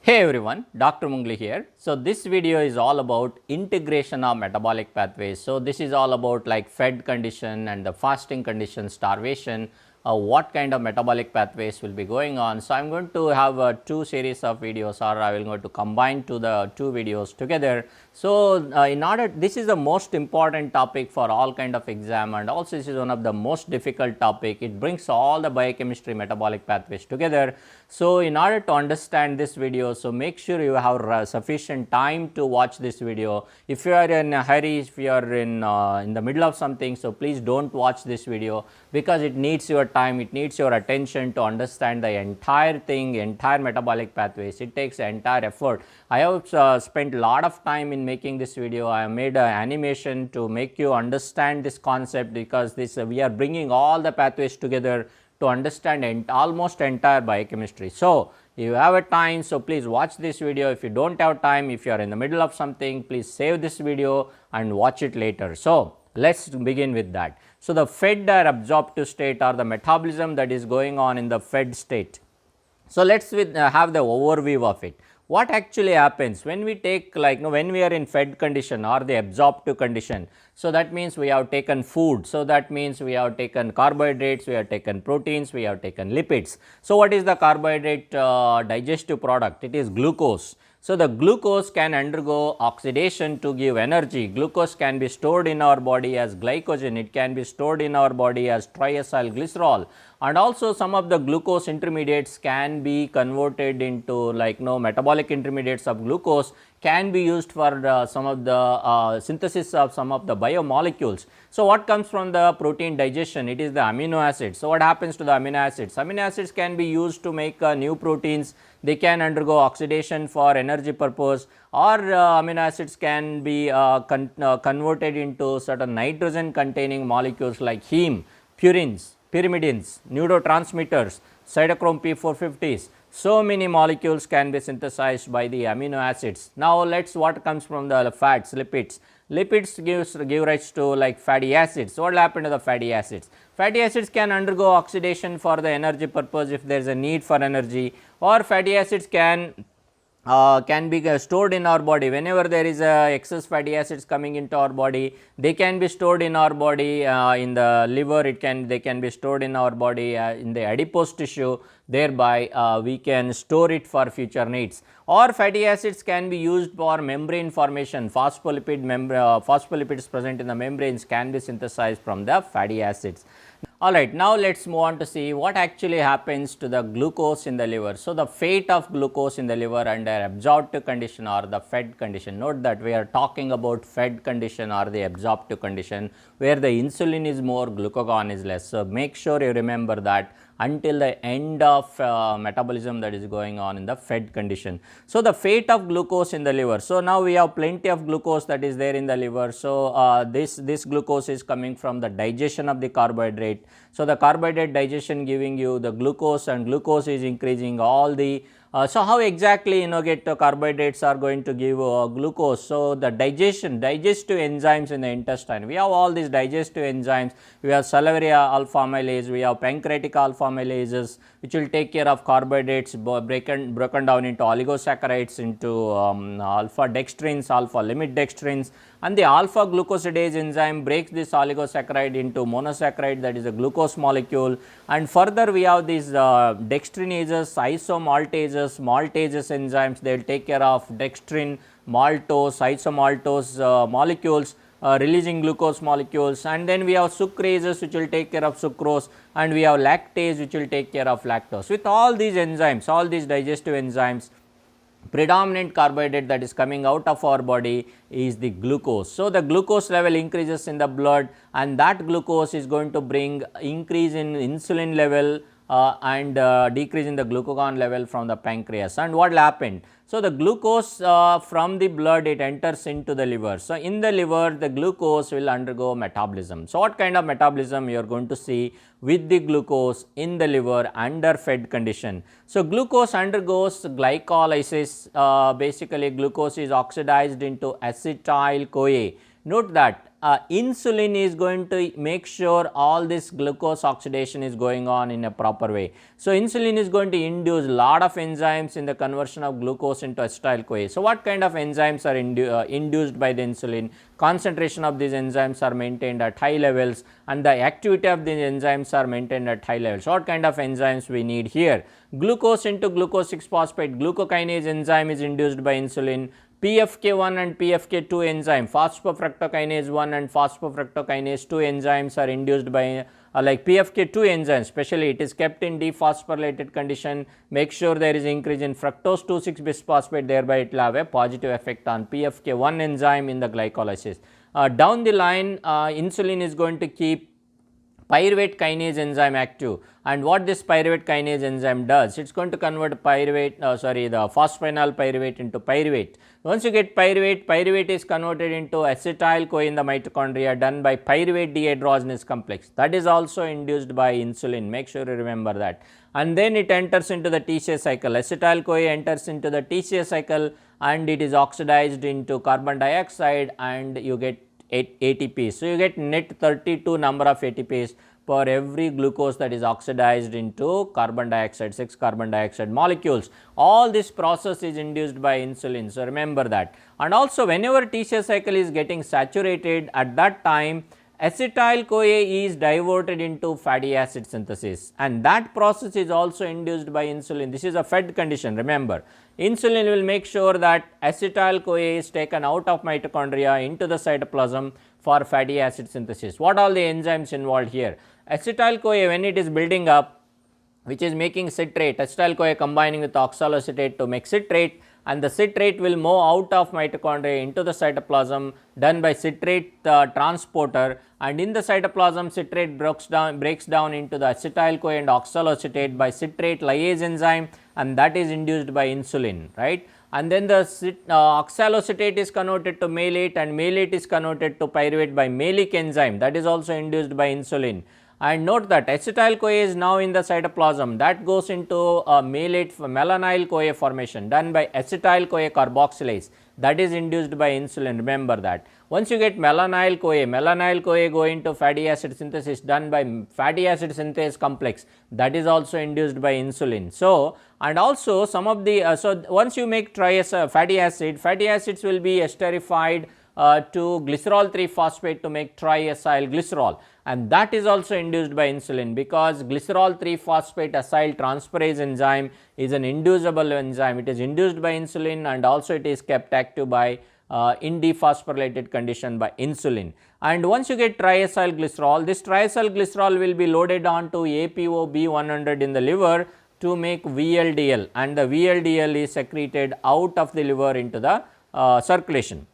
Hey everyone, Dr.Mungli here. So, this video is all about integration of metabolic pathways. So, this is all about like fed condition and the fasting condition, starvation, what kind of metabolic pathways will be going on. So, I am going to have two series of videos, or I will going to combine the two videos together. So, in order, this is the most important topic for all kind of exam, and also this is one of the most difficult topic. It brings all the biochemistry metabolic pathways together. So, in order to understand this video, so make sure you have sufficient time to watch this video. If you are in a hurry, if you are in the middle of something, so please do not watch this video, because it needs your time, it needs your attention to understand the entire thing, entire metabolic pathways. It takes entire effort. I have spent a lot of time in making this video. I have made an animation to make you understand this concept, because this we are bringing all the pathways together to understand almost entire biochemistry. So, if you have a time, so please watch this video. If you do not have time, if you are in the middle of something, please save this video and watch it later. So, let us begin with that. So, the fed or absorptive state, or the metabolism that is going on in the fed state. So, let us have the overview of it. What actually happens when we take, like, when we are in fed condition or the absorptive condition. So, that means we have taken food. So, that means we have taken carbohydrates, we have taken proteins, we have taken lipids. So, what is the carbohydrate digestive product? It is glucose. So, the glucose can undergo oxidation to give energy. Glucose can be stored in our body as glycogen, it can be stored in our body as triacylglycerol, and also some of the glucose intermediates can be converted into, like, metabolic intermediates of glucose can be used for some of the synthesis of some of the biomolecules. So, what comes from the protein digestion? It is the amino acids. So, what happens to the amino acids? Amino acids can be used to make new proteins. They can undergo oxidation for energy purpose, or amino acids can be converted into certain nitrogen containing molecules like heme, purines, pyrimidines, neurotransmitters, cytochrome P450s. So many molecules can be synthesized by the amino acids. Now, let us what comes from the fats, lipids. Lipids give rise to like fatty acids. So, what will happen to the fatty acids? Fatty acids can undergo oxidation for the energy purpose if there is a need for energy, or fatty acids can be stored in our body. Whenever there is excess fatty acids coming into our body, they can be stored in our body in the liver. They can be stored in our body in the adipose tissue. Thereby, we can store it for future needs. Or fatty acids can be used for membrane formation. Phospholipids present in the membranes can be synthesized from the fatty acids. Alright, now let us move on to see what actually happens to the glucose in the liver. So, the fate of glucose in the liver under absorptive condition or the fed condition. Note that we are talking about fed condition or the absorptive condition, where the insulin is more, glucagon is less. So, make sure you remember that until the end of metabolism that is going on in the fed condition. So, the fate of glucose in the liver. So, now we have plenty of glucose that is there in the liver. So, this glucose is coming from the digestion of the carbohydrate. So, the carbohydrate digestion giving you the glucose, and glucose is increasing all the so, how exactly get carbohydrates are going to give glucose? So, the digestive enzymes in the intestine, we have all these digestive enzymes. We have salivary alpha amylase, we have pancreatic alpha amylases, which will take care of carbohydrates broken down into oligosaccharides, into alpha dextrins, alpha limit dextrins, and the alpha glucosidase enzyme breaks this oligosaccharide into monosaccharide, that is a glucose molecule. And further we have these dextrinases, isomaltases, maltases enzymes. They will take care of dextrin, maltose, isomaltose molecules, releasing glucose molecules. And then we have sucrases, which will take care of sucrose, and we have lactase, which will take care of lactose. With all these enzymes, all these digestive enzymes, predominant carbohydrate that is coming out of our body is the glucose. So, the glucose level increases in the blood, and that glucose is going to bring increase in insulin level and decrease in the glucagon level from the pancreas. And what will happen? So, the glucose from the blood, it enters into the liver. So, in the liver, the glucose will undergo metabolism. So, what kind of metabolism you are going to see with the glucose in the liver under fed condition? So, glucose undergoes glycolysis. Basically, glucose is oxidized into acetyl CoA. Note that insulin is going to make sure all this glucose oxidation is going on in a proper way. So, insulin is going to induce lot of enzymes in the conversion of glucose into acetyl-CoA. So, what kind of enzymes are induced by the insulin? Concentration of these enzymes are maintained at high levels and the activity of these enzymes are maintained at high levels. What kind of enzymes we need here? Glucose into glucose 6-phosphate glucokinase enzyme is induced by insulin. PFK1 and PFK2 enzyme, phosphofructokinase 1 and phosphofructokinase 2 enzymes are induced by like PFK2 enzyme, especially it is kept in dephosphorylated condition, make sure there is increase in fructose 2,6-bisphosphate, thereby it will have a positive effect on PFK1 enzyme in the glycolysis. Down the line, insulin is going to keep pyruvate kinase enzyme active, and what this pyruvate kinase enzyme does, it is going to convert pyruvate the phosphoenol pyruvate into pyruvate. Once you get pyruvate, pyruvate is converted into acetyl-CoA in the mitochondria done by pyruvate dehydrogenase complex, that is also induced by insulin, make sure you remember that. And then it enters into the TCA cycle, acetyl-CoA enters into the TCA cycle and it is oxidized into carbon dioxide and you get ATPs. So, you get net 32 number of ATPs per every glucose that is oxidized into carbon dioxide, 6 carbon dioxide molecules. All this process is induced by insulin. So, remember that. And also whenever TCA cycle is getting saturated, at that time acetyl-CoA is diverted into fatty acid synthesis and that process is also induced by insulin. This is a fed condition, remember. Insulin will make sure that acetyl-CoA is taken out of mitochondria into the cytoplasm for fatty acid synthesis. What are the enzymes involved here? Acetyl-CoA, when it is building up, which is making citrate, acetyl-CoA combining with oxaloacetate to make citrate, and the citrate will move out of mitochondria into the cytoplasm done by citrate transporter, and in the cytoplasm citrate breaks down into the acetyl-CoA and oxaloacetate by citrate lyase enzyme, and that is induced by insulin, right. And then the oxaloacetate is converted to malate and malate is converted to pyruvate by malic enzyme, that is also induced by insulin. And note that acetyl-CoA is now in the cytoplasm, that goes into malate malonyl-CoA formation done by acetyl-CoA carboxylase, that is induced by insulin, remember that. Once you get malonyl-CoA go into fatty acid synthesis done by fatty acid synthase complex, that is also induced by insulin. So, and also some of the, so once you make fatty acids will be esterified to glycerol 3-phosphate to make triacyl glycerol, and that is also induced by insulin because glycerol 3-phosphate acyl transferase enzyme is an inducible enzyme. It is induced by insulin and also it is kept active by in dephosphorylated condition by insulin. And once you get triacyl glycerol, this triacyl glycerol will be loaded on to ApoB100 in the liver to make VLDL, and the VLDL is secreted out of the liver into the circulation.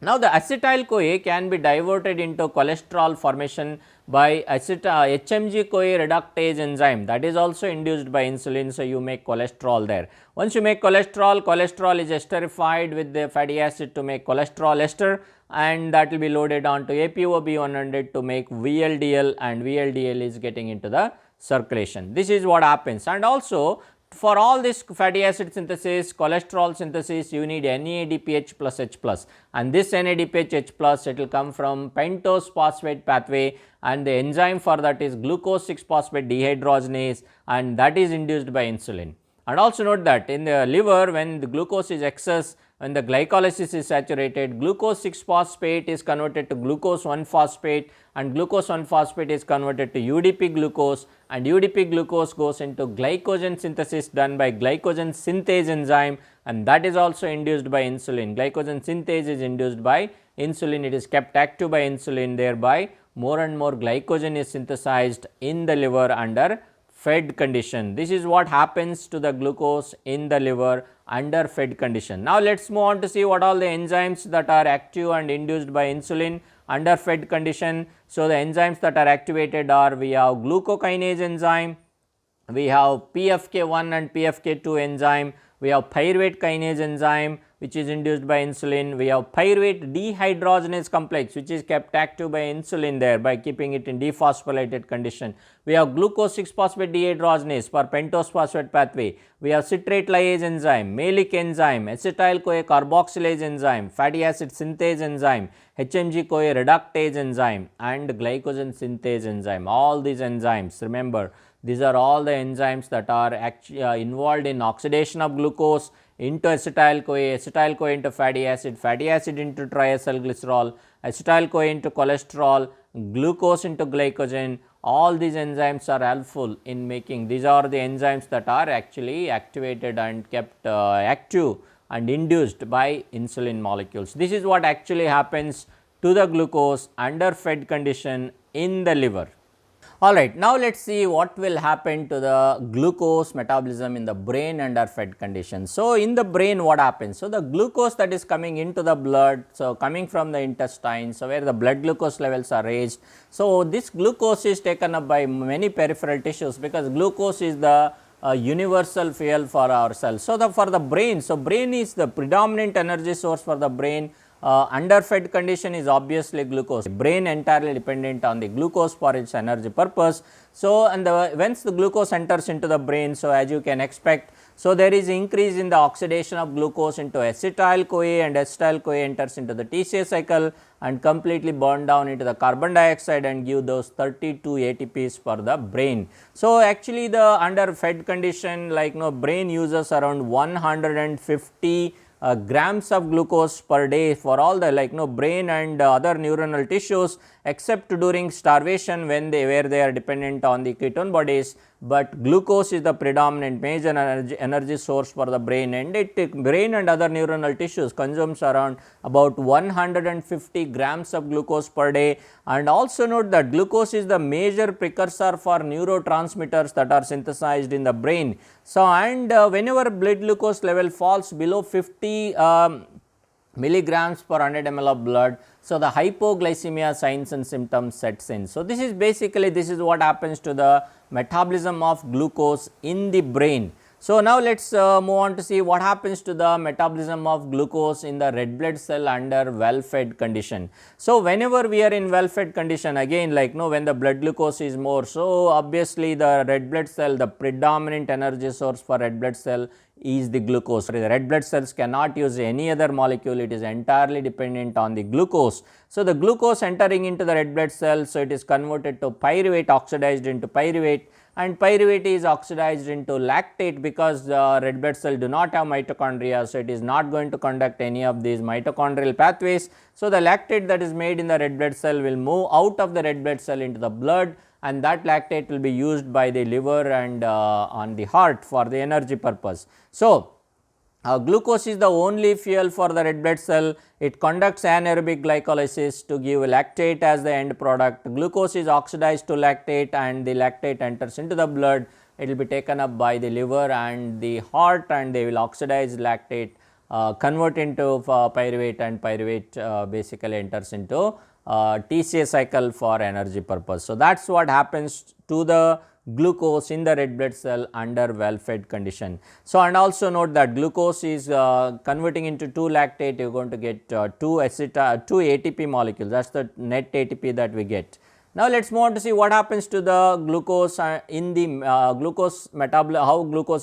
Now, the acetyl-CoA can be diverted into cholesterol formation by HMG-CoA reductase enzyme, that is also induced by insulin. So, you make cholesterol there. Once you make cholesterol, cholesterol is esterified with the fatty acid to make cholesterol ester, and that will be loaded onto ApoB100 to make VLDL, and VLDL is getting into the circulation. This is what happens. And also for all this fatty acid synthesis, cholesterol synthesis, you need NADPH plus H plus, and this NADPH H plus, it will come from pentose phosphate pathway, and the enzyme for that is glucose 6-phosphate dehydrogenase, and that is induced by insulin. And also note that in the liver, when the glucose is excess, when the glycolysis is saturated, glucose 6-phosphate is converted to glucose 1-phosphate, and glucose 1-phosphate is converted to UDP glucose, and UDP glucose goes into glycogen synthesis done by glycogen synthase enzyme, and that is also induced by insulin. Glycogen synthase is induced by insulin, it is kept active by insulin, thereby more and more glycogen is synthesized in the liver under fed condition. This is what happens to the glucose in the liver under fed condition. Now, let us move on to see what all the enzymes that are active and induced by insulin under fed condition. So, the enzymes that are activated are, we have glucokinase enzyme, we have PFK1 and PFK2 enzyme, we have pyruvate kinase enzyme which is induced by insulin, we have pyruvate dehydrogenase complex which is kept active by insulin there by keeping it in dephosphorylated condition, we have glucose 6-phosphate dehydrogenase for pentose phosphate pathway, we have citrate lyase enzyme, malic enzyme, acetyl CoA carboxylase enzyme, fatty acid synthase enzyme, HMG CoA reductase enzyme and glycogen synthase enzyme. All these enzymes, remember, these are all the enzymes that are actually involved in oxidation of glucose into acetyl CoA into fatty acid into triacylglycerol, acetyl CoA into cholesterol, glucose into glycogen. All these enzymes are helpful in making, these are the enzymes that are actually activated and kept active and induced by insulin molecules. This is what actually happens to the glucose under fed condition in the liver. Alright, now let us see what will happen to the glucose metabolism in the brain under fed condition. So, in the brain what happens? So, the glucose that is coming into the blood, so coming from the intestine, so where the blood glucose levels are raised. So, this glucose is taken up by many peripheral tissues because glucose is the universal fuel for our cells. So, for the brain, so brain is the predominant energy source for the brain. Under fed condition is obviously glucose, brain entirely dependent on the glucose for its energy purpose. So, and once the glucose enters into the brain, so as you can expect, so there is increase in the oxidation of glucose into acetyl CoA, and acetyl CoA enters into the TCA cycle and completely burn down into the carbon dioxide and give those 32 ATPs for the brain. So, actually the under fed condition, like brain uses around 150 grams of glucose per day for all the brain and other neuronal tissues, except during starvation when where they are dependent on the ketone bodies, but glucose is the predominant major energy source for the brain, and brain and other neuronal tissues consumes around about 150 grams of glucose per day. And also note that glucose is the major precursor for neurotransmitters that are synthesized in the brain. So, and whenever blood glucose level falls below 50 milligrams per 100 ml of blood, so the hypoglycemia signs and symptoms sets in. So, this is basically, this is what happens to the metabolism of glucose in the brain. So, now let us move on to see what happens to the metabolism of glucose in the red blood cell under well fed condition. So, whenever we are in well fed condition, again when the blood glucose is more, so obviously the red blood cell, the predominant energy source for red blood cell is the glucose. The red blood cells cannot use any other molecule, it is entirely dependent on the glucose. So, the glucose entering into the red blood cell, so it is converted to pyruvate, oxidized into pyruvate, and pyruvate is oxidized into lactate because the red blood cell do not have mitochondria. So, it is not going to conduct any of these mitochondrial pathways. So, the lactate that is made in the red blood cell will move out of the red blood cell into the blood, and that lactate will be used by the liver and on the heart for the energy purpose. So, glucose is the only fuel for the red blood cell. It conducts anaerobic glycolysis to give lactate as the end product. Glucose is oxidized to lactate and the lactate enters into the blood. It will be taken up by the liver and the heart, and they will oxidize lactate, convert into pyruvate, and pyruvate basically enters into TCA cycle for energy purpose. So, that is what happens to the glucose in the red blood cell under well fed condition. So, and also note that glucose is converting into 2 lactate, you are going to get 2 ATP molecules, that is the net ATP that we get. Now, let us move on to see what happens to the glucose in the how glucose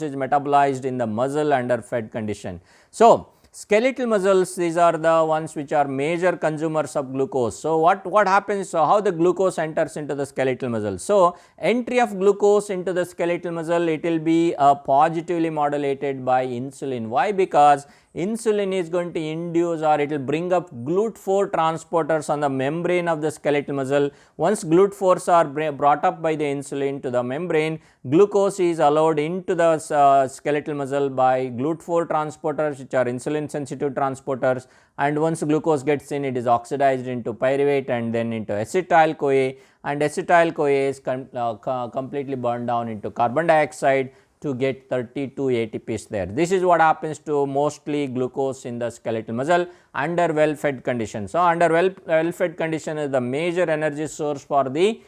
is metabolized in the muscle under fed condition. So, skeletal muscles, these are the ones which are major consumers of glucose. So, what happens, so how the glucose enters into the skeletal muscle. So, entry of glucose into the skeletal muscle, it will be positively modulated by insulin. Why? Because insulin is going to induce, or it will bring up GLUT4 transporters on the membrane of the skeletal muscle. Once GLUT4s are brought up by the insulin to the membrane, glucose is allowed into the skeletal muscle by GLUT4 transporters, which are insulin sensitive transporters, and once glucose gets in, it is oxidized into pyruvate and then into acetyl CoA, and acetyl CoA is completely burned down into carbon dioxide to get 32 ATPs there. This is what happens to mostly glucose in the skeletal muscle under well fed condition. So, under well fed condition is the major energy source for the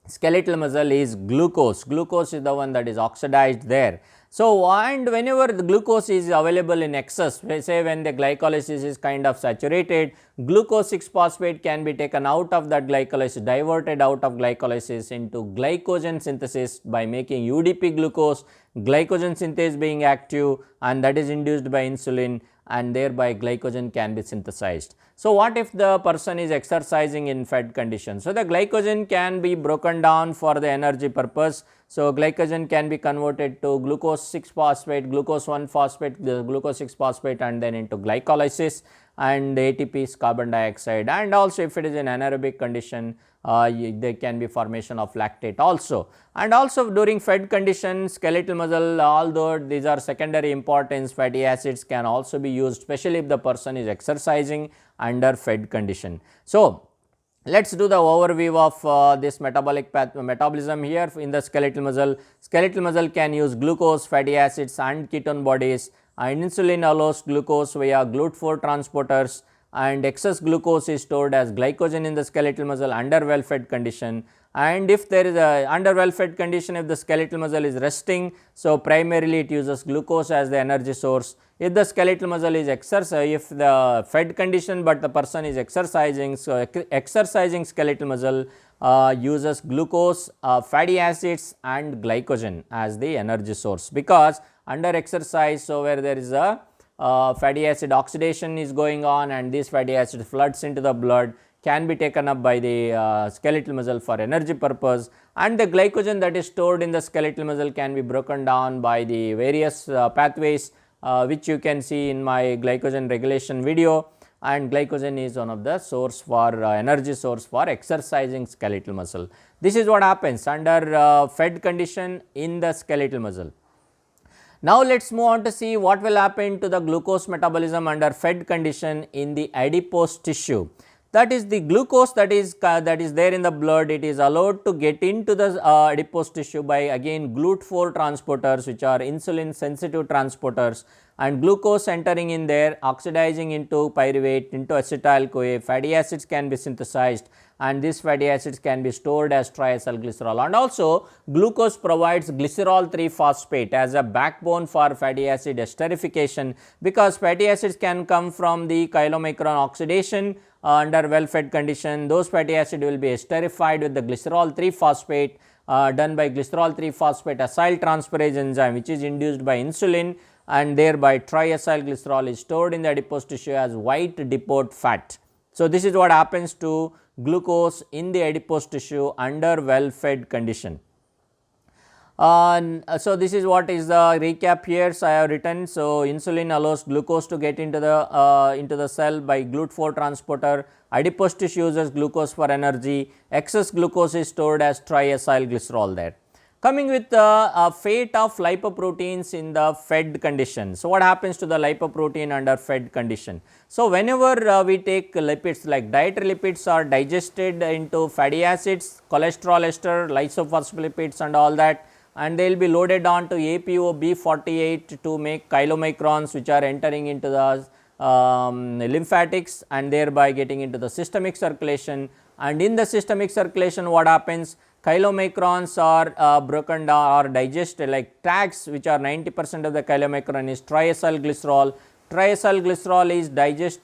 skeletal muscle is glucose. Glucose is the one that is oxidized there. So, and whenever the glucose is available in excess, say when the glycolysis is kind of saturated, glucose 6 phosphate can be taken out of that glycolysis, diverted out of glycolysis into glycogen synthesis by making UDP glucose, glycogen synthase being active, and that is induced by insulin, and thereby glycogen can be synthesized. So, what if the person is exercising in fed condition? So, the glycogen can be broken down for the energy purpose. So, glycogen can be converted to glucose 6 phosphate, glucose 1 phosphate, the glucose 6 phosphate, and then into glycolysis, and ATP is carbon dioxide, and also if it is in anaerobic condition, there can be formation of lactate also. And also during fed condition, skeletal muscle, although these are secondary importance, fatty acids can also be used, especially if the person is exercising under fed condition. So, let us do the overview of this metabolism here in the skeletal muscle. Skeletal muscle can use glucose, fatty acids, and ketone bodies, and insulin allows glucose via GLUT4 transporters, and excess glucose is stored as glycogen in the skeletal muscle under well fed condition. And if there is a under well fed condition, if the skeletal muscle is resting, so primarily it uses glucose as the energy source. If the skeletal muscle is if the fed condition but the person is exercising, so exercising skeletal muscle uses glucose, fatty acids, and glycogen as the energy source, because under exercise, so where there is a fatty acid oxidation is going on, and this fatty acid floods into the blood, can be taken up by the skeletal muscle for energy purpose, and the glycogen that is stored in the skeletal muscle can be broken down by the various pathways which you can see in my glycogen regulation video, and glycogen is one of the source for energy source for exercising skeletal muscle. This is what happens under fed condition in the skeletal muscle. Now, let us move on to see what will happen to the glucose metabolism under fed condition in the adipose tissue. That is, the glucose that is there in the blood, it is allowed to get into the adipose tissue by again GLUT4 transporters, which are insulin sensitive transporters, and glucose entering in there, oxidizing into pyruvate, into acetyl CoA, fatty acids can be synthesized, and these fatty acids can be stored as triacylglycerol. And also glucose provides glycerol 3 phosphate as a backbone for fatty acid esterification, because fatty acids can come from the chylomicron oxidation under well fed condition. Those fatty acid will be esterified with the glycerol 3 phosphate done by glycerol 3 phosphate acyl transferase enzyme, which is induced by insulin, and thereby triacylglycerol is stored in the adipose tissue as white depot fat. So, this is what happens to glucose in the adipose tissue under well fed condition. So, this is what is the recap here. So, I have written, so insulin allows glucose to get into the cell by GLUT4 transporter, adipose tissue uses glucose for energy, excess glucose is stored as triacylglycerol there. Coming with the fate of lipoproteins in the fed condition. So, what happens to the lipoprotein under fed condition? So, whenever we take lipids, like dietary lipids are digested into fatty acids, cholesterol ester, lysophospholipid and all that, and they will be loaded on to ApoB48 to make chylomicrons, which are entering into the lymphatics and thereby getting into the systemic circulation. And in the systemic circulation, what happens? Chylomicrons are broken down or digested, like tags, which are 90% of the chylomicron is triacylglycerol. Triacylglycerol is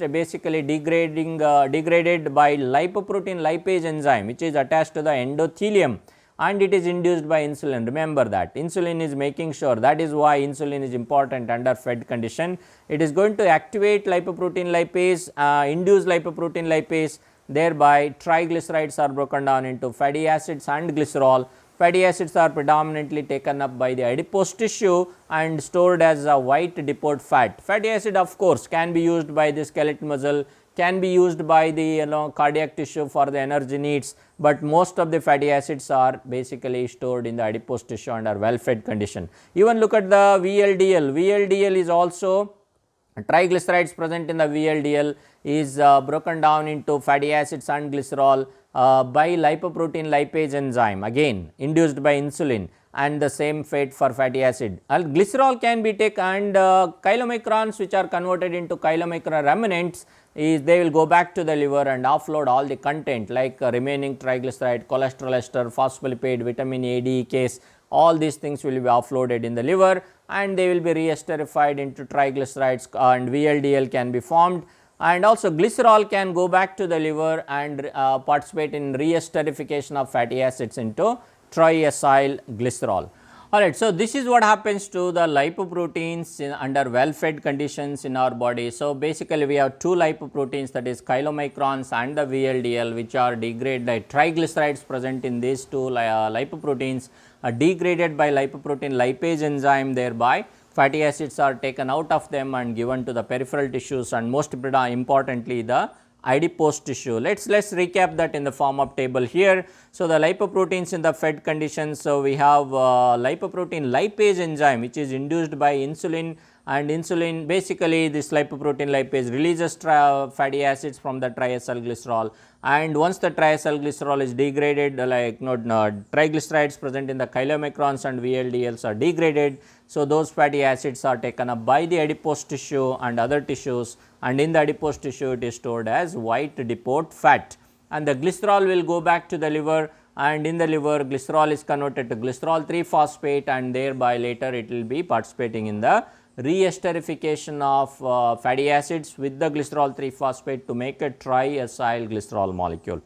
basically degraded by lipoprotein lipase enzyme, which is attached to the endothelium, and it is induced by insulin. Remember that insulin is making sure, that is why insulin is important under fed condition. It is going to activate lipoprotein lipase, induce lipoprotein lipase, thereby triglycerides are broken down into fatty acids and glycerol. Fatty acids are predominantly taken up by the adipose tissue and stored as a white depot fat. Fatty acid, of course, can be used by the skeletal muscle, can be used by the cardiac tissue for the energy needs, but most of the fatty acids are basically stored in the adipose tissue under well fed condition. Even look at the VLDL. VLDL is also triglycerides present in the VLDL is broken down into fatty acids and glycerol by lipoprotein lipase enzyme, again induced by insulin, and the same fate for fatty acid. Glycerol can be taken, and chylomicrons, which are converted into chylomicron remnants, is they will go back to the liver and offload all the content like remaining triglyceride, cholesterol ester, phospholipid, vitamin A, D, Ks, all these things will be offloaded in the liver, and they will be reesterified into triglycerides and VLDL can be formed, and also glycerol can go back to the liver and participate in reesterification of fatty acids into triacyl glycerol. Alright, so this is what happens to the lipoproteins under well fed conditions in our body. So basically we have two lipoproteins, that is chylomicrons and the VLDL, which are degraded, triglycerides present in these two lipoproteins are degraded by lipoprotein lipase enzyme, thereby fatty acids are taken out of them and given to the peripheral tissues and most importantly the adipose tissue. Let's recap that in the form of table here. So, the lipoproteins in the fed conditions. So, we have lipoprotein lipase enzyme which is induced by insulin, and insulin basically this lipoprotein lipase releases fatty acids from the triacyl glycerol, and once the triacyl glycerol is degraded, like triglycerides present in the chylomicrons and VLDLs are degraded. So, those fatty acids are taken up by the adipose tissue and other tissues, and in the adipose tissue it is stored as white depot fat, and the glycerol will go back to the liver, and in the liver glycerol is converted to glycerol 3 phosphate, and thereby later it will be participating in the reesterification of fatty acids with the glycerol 3 phosphate to make a triacyl glycerol molecule.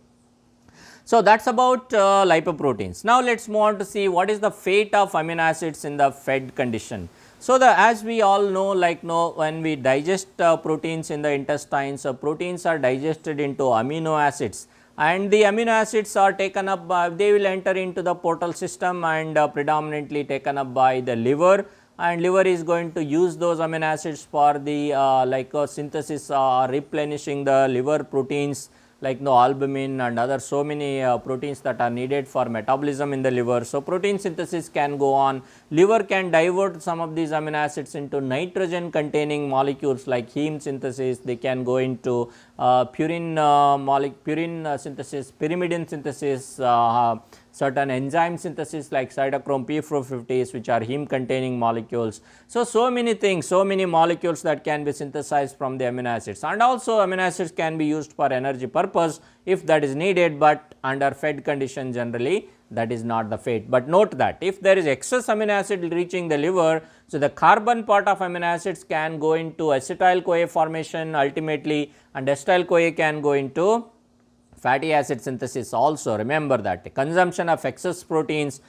So, that is about lipoproteins. Now, let us move on to see what is the fate of amino acids in the fed condition. So, as we all know, when we digest proteins in the intestine, so proteins are digested into amino acids, and the amino acids are taken up by, they will enter into the portal system and predominantly taken up by the liver, and liver is going to use those amino acids for the synthesis or replenishing the liver proteins like albumin and other so many proteins that are needed for metabolism in the liver. So, protein synthesis can go on. Liver can divert some of these amino acids into nitrogen containing molecules like heme synthesis. They can go into purine synthesis, pyrimidine synthesis, certain enzyme synthesis like cytochrome P450s, which are heme containing molecules. So many things, so many molecules that can be synthesized from the amino acids, and also amino acids can be used for energy purpose if that is needed, but under fed condition generally that is not the fate. But note that if there is excess amino acid reaching the liver, so the carbon part of amino acids can go into acetyl CoA formation ultimately, and acetyl CoA can go into fatty acid synthesis also. Remember that consumption of excess proteins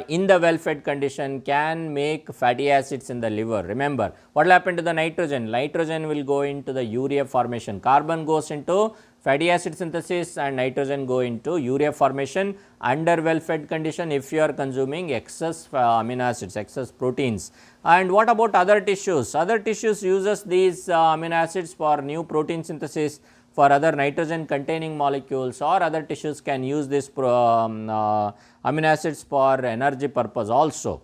in the well fed condition can make fatty acids in the liver. Remember what will happen to the nitrogen? Nitrogen will go into the urea formation, carbon goes into fatty acid synthesis and nitrogen go into urea formation under well fed condition if you are consuming excess amino acids, excess proteins. And what about other tissues? Other tissues uses these amino acids for new protein synthesis for other nitrogen containing molecules, or other tissues can use this amino acids for energy purpose also,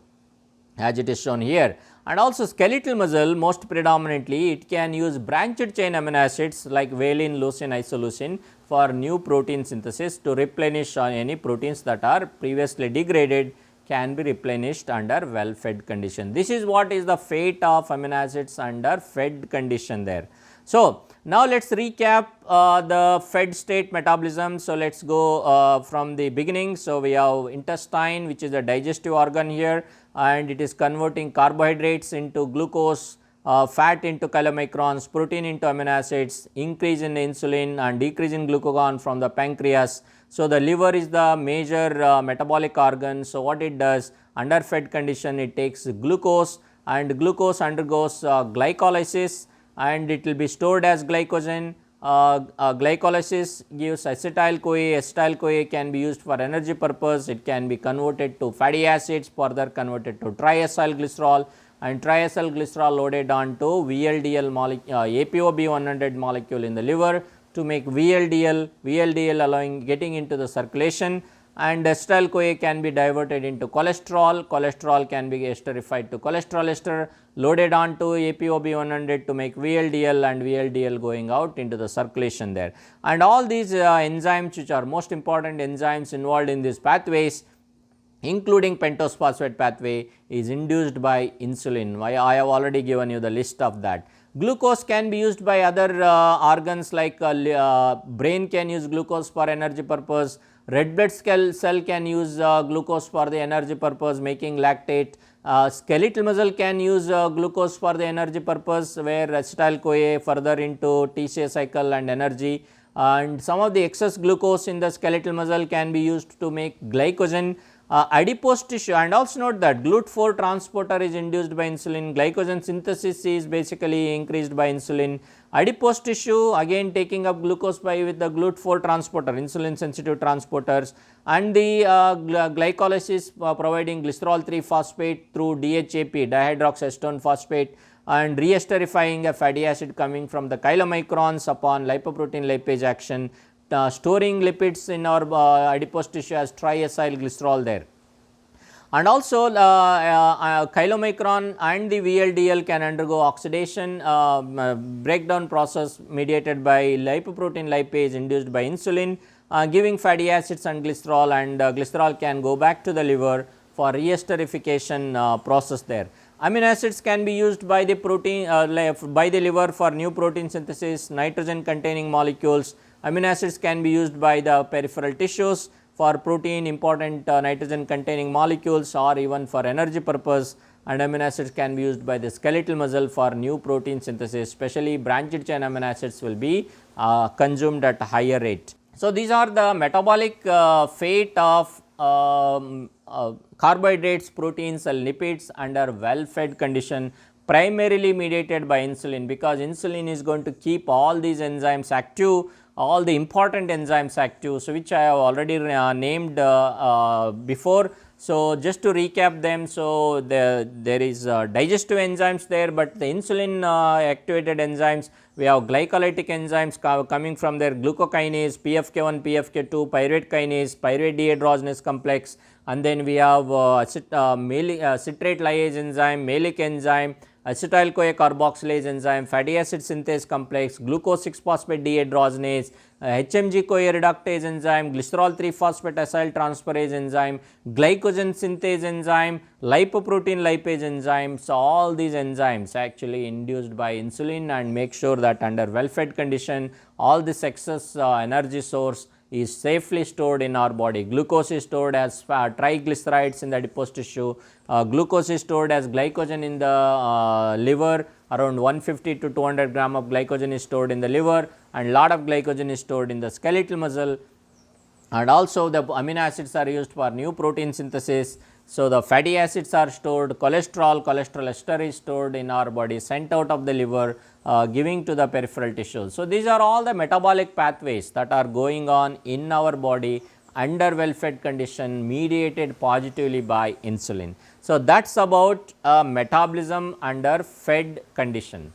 as it is shown here. And also skeletal muscle, most predominantly it can use branched chain amino acids like valine, leucine, isoleucine for new protein synthesis to replenish any proteins that are previously degraded, can be replenished under well fed condition. This is what is the fate of amino acids under fed condition there. So, now let us recap the fed state metabolism. So, let us go from the beginning. So, we have intestine, which is a digestive organ here, and it is converting carbohydrates into glucose, fat into chylomicrons, protein into amino acids, increase in insulin and decrease in glucagon from the pancreas. So, the liver is the major metabolic organ. So, what it does under fed condition, it takes glucose, and glucose undergoes glycolysis, and it will be stored as glycogen. Glycolysis gives acetyl CoA. Acetyl CoA can be used for energy purpose. It can be converted to fatty acids, further converted to triacyl glycerol, and triacyl glycerol loaded on to VLDL molecule, ApoB100 molecule in the liver to make VLDL, allowing getting into the circulation, and acetyl CoA can be diverted into cholesterol. Cholesterol can be esterified to cholesterol ester, loaded on to ApoB100 to make VLDL, and VLDL going out into the circulation there. And all these enzymes, which are most important enzymes involved in these pathways, including pentose phosphate pathway, is induced by insulin. I have already given you the list of that. Glucose can be used by other organs like brain can use glucose for energy purpose, red blood cell can use glucose for the energy purpose, making lactate, Skeletal muscle can use glucose for the energy purpose, where acetyl-CoA further into TCA cycle and energy, and some of the excess glucose in the skeletal muscle can be used to make glycogen. Adipose tissue, and also note that GLUT4 transporter is induced by insulin, glycogen synthesis is basically increased by insulin. Adipose tissue again taking up glucose with the GLUT4 transporter, insulin sensitive transporters, and the glycolysis providing glycerol 3 phosphate through DHAP, dihydroxyacetone phosphate, and reesterifying a fatty acid coming from the chylomicrons upon lipoprotein lipase action, storing lipids in our adipose tissue as triacyl glycerol there. And also chylomicron and the VLDL can undergo oxidation breakdown process mediated by lipoprotein lipase induced by insulin, giving fatty acids and glycerol, and glycerol can go back to the liver for reesterification process there. Amino acids can be used by the protein by the liver for new protein synthesis, nitrogen containing molecules. Amino acids can be used by the peripheral tissues for protein important nitrogen containing molecules, or even for energy purpose, and amino acids can be used by the skeletal muscle for new protein synthesis, especially branched chain amino acids will be consumed at a higher rate. So, these are the metabolic fate of carbohydrates, proteins and lipids under well fed condition, primarily mediated by insulin, because insulin is going to keep all these enzymes active, all the important enzymes active. So, which I have already named before. So, just to recap them, so there is digestive enzymes there, but the insulin activated enzymes, we have glycolytic enzymes coming from their glucokinase, PFK1, PFK2, pyruvate kinase, pyruvate dehydrogenase complex, and then we have citrate lyase enzyme, malic enzyme, acetyl-CoA carboxylase enzyme, fatty acid synthase complex, glucose 6 phosphate dehydrogenase, HMG-CoA reductase enzyme, glycerol 3 phosphate acyl transferase enzyme, glycogen synthase enzyme, lipoprotein lipase enzyme. So, all these enzymes actually induced by insulin, and make sure that under well fed condition all this excess energy source is safely stored in our body. Glucose is stored as triglycerides in the adipose tissue, glucose is stored as glycogen in the liver, around 150 to 200 gram of glycogen is stored in the liver, and lot of glycogen is stored in the skeletal muscle, and also the amino acids are used for new protein synthesis. So, the fatty acids are stored, cholesterol ester is stored in our body, sent out of the liver, giving to the peripheral tissues. So, these are all the metabolic pathways that are going on in our body under well fed condition, mediated positively by insulin. So, that is about metabolism under fed condition.